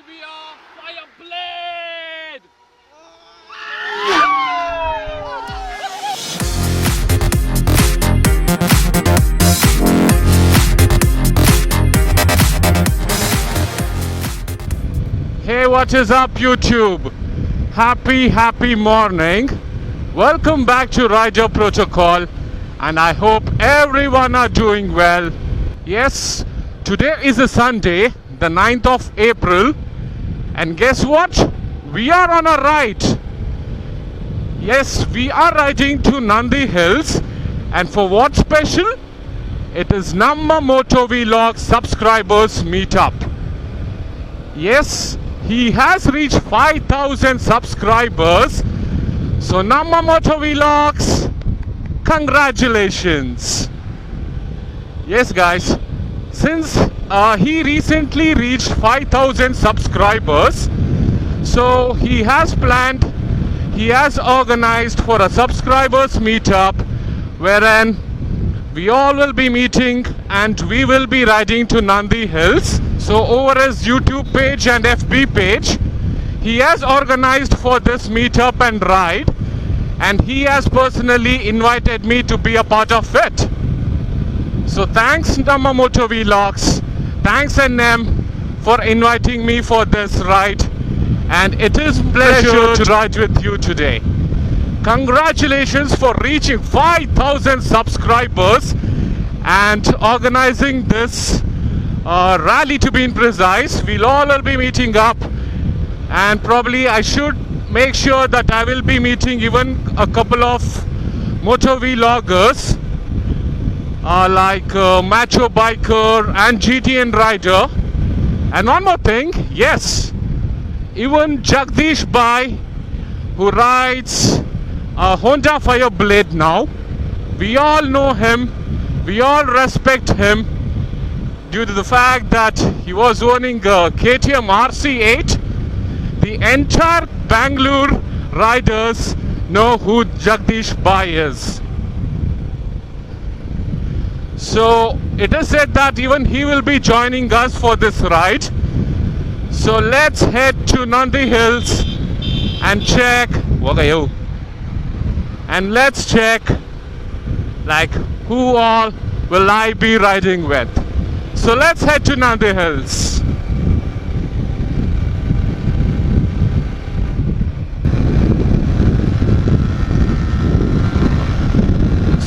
are Fire Blade! Hey, what is up, YouTube? Happy morning. Welcome back to Rider Protocol, and I hope everyone are doing well. Yes, today is a Sunday, the 9th of April, and guess what? We are on a ride. Yes, we are riding to Nandi Hills, and for what special? It is Namma MotoVlogs subscribers meetup. Yes, he has reached 5,000 subscribers. So Namma MotoVlogs, congratulations. Yes guys, since he recently reached 5,000 subscribers, so he has organized for a subscribers meetup wherein we all will be meeting and we will be riding to Nandi Hills. So over his YouTube page and FB page, he has organized for this meetup and ride, and he has personally invited me to be a part of it. So thanks Namma MotoVlogs, thanks NM for inviting me for this ride, and it is a pleasure to ride with you today. Congratulations for reaching 5,000 subscribers and organizing this rally, to be precise. We'll all be meeting up, and probably I should make sure that I will be meeting even a couple of motovloggers like Macho Biker and GTN Rider. And one more thing, yes, even Jagdish Bhai, who rides a Honda Fire Blade now. We all know him, we all respect him due to the fact that he was owning a KTM RC8. The entire Bangalore riders know who Jagdish Bhai is. So it is said that even he will be joining us for this ride. So let's head to Nandi Hills and check. And let's check like who all will I be riding with. So let's head to Nandi Hills.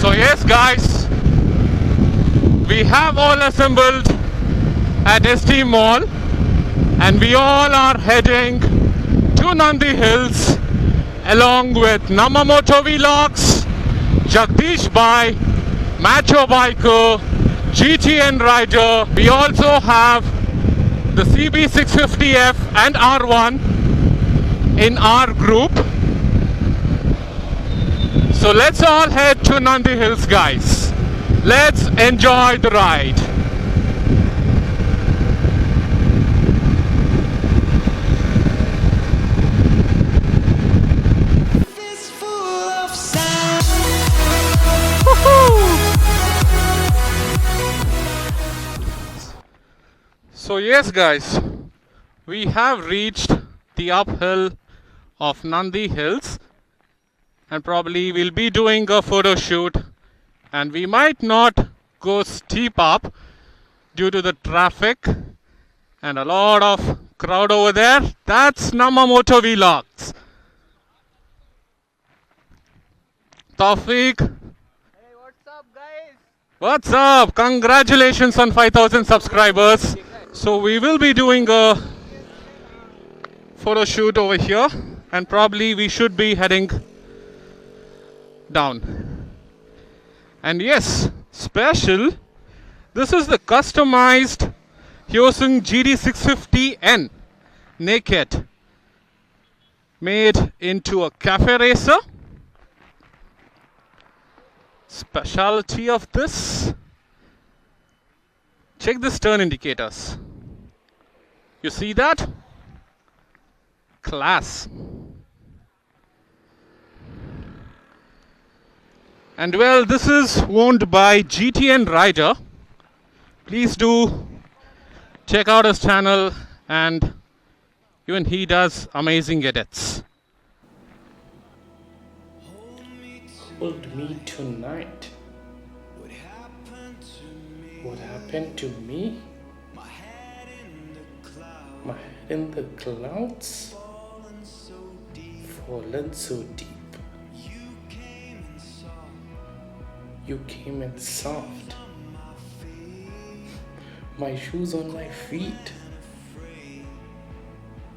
So yes guys, we have all assembled at ST Mall, and we all are heading to Nandi Hills along with Namma MotoVlogs, Jagdish Bhai, Macho Biker, GTN Rider. We also have the CB650F and R1 in our group. So let's all head to Nandi Hills guys. Let's enjoy the ride. So yes guys, we have reached the uphill of Nandi Hills, and probably we'll be doing a photo shoot, and we might not go steep up due to the traffic and a lot of crowd over there. That's Namma MotoVlogs. Tawfiq. Hey, what's up guys? What's up? Congratulations on 5,000 subscribers. So we will be doing a photo shoot over here, and probably we should be heading down. And yes, special, this is the customized Hyosung GD650N naked, made into a cafe racer. Specialty of this, check this turn indicators. You see that? Class. And well, this is owned by GTN Rider. Please do check out his channel and Even he does amazing edits. Hold me tonight. What happened to me? My head in the clouds. Fallen so deep. You came in soft. My shoes on my feet.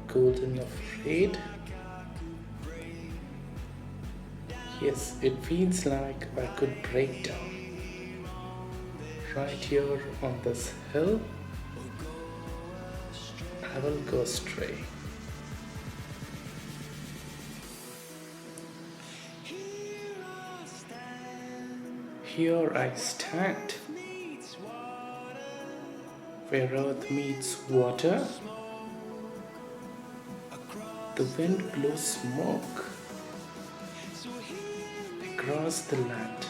Golden afraid. Yes, it feels like I could break down. Right here on this hill, I will go stray. Here I stand, where earth meets water. The wind blows smoke across the land.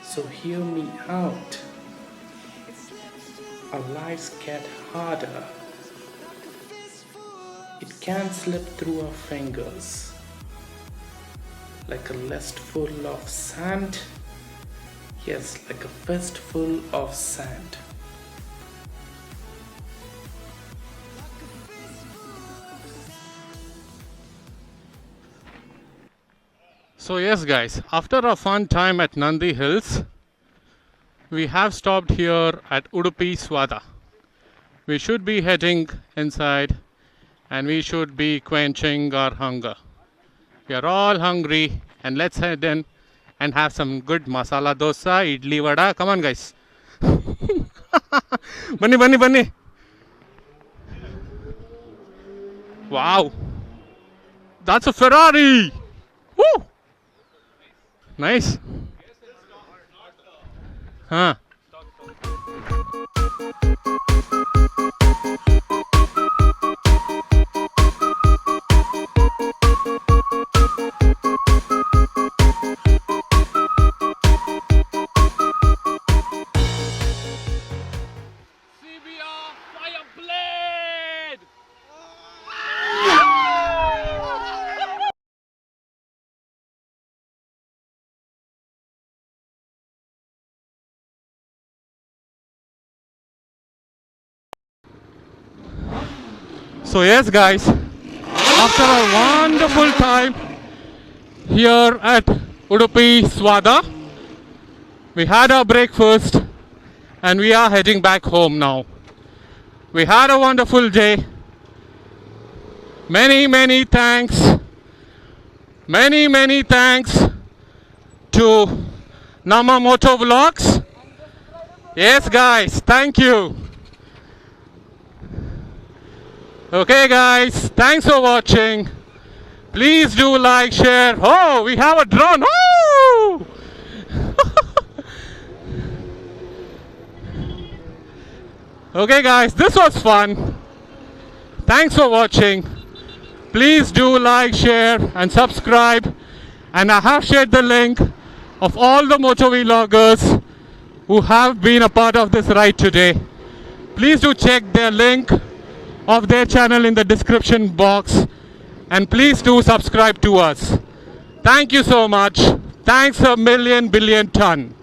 So hear me out. Our lives get harder. It can slip through our fingers like a list full of sand. Yes, like a fistful of sand. So yes guys, after a fun time at Nandi Hills, we have stopped here at Udupi Swada. We should be heading inside and we should be quenching our hunger. We are all hungry and let's head in and have some good masala dosa, idli vada. Come on guys. Bunny. Wow. That's a Ferrari. Woo. Nice. Huh. So yes guys, after a wonderful time here at Udupi Swada, we had our breakfast and we are heading back home now. We had a wonderful day. Many thanks. Many thanks to Namma MotoVlogs. Yes guys, thank you. Okay guys, thanks for watching. Please do like, share. Oh, we have a drone. Oh! Okay guys, this was fun. Thanks for watching. Please do like, share and subscribe. And I have shared the link of all the MotoVloggers who have been a part of this ride today. Please do check their link of their channel in the description box and please do subscribe to us. Thank you so much. Thanks a million billion ton.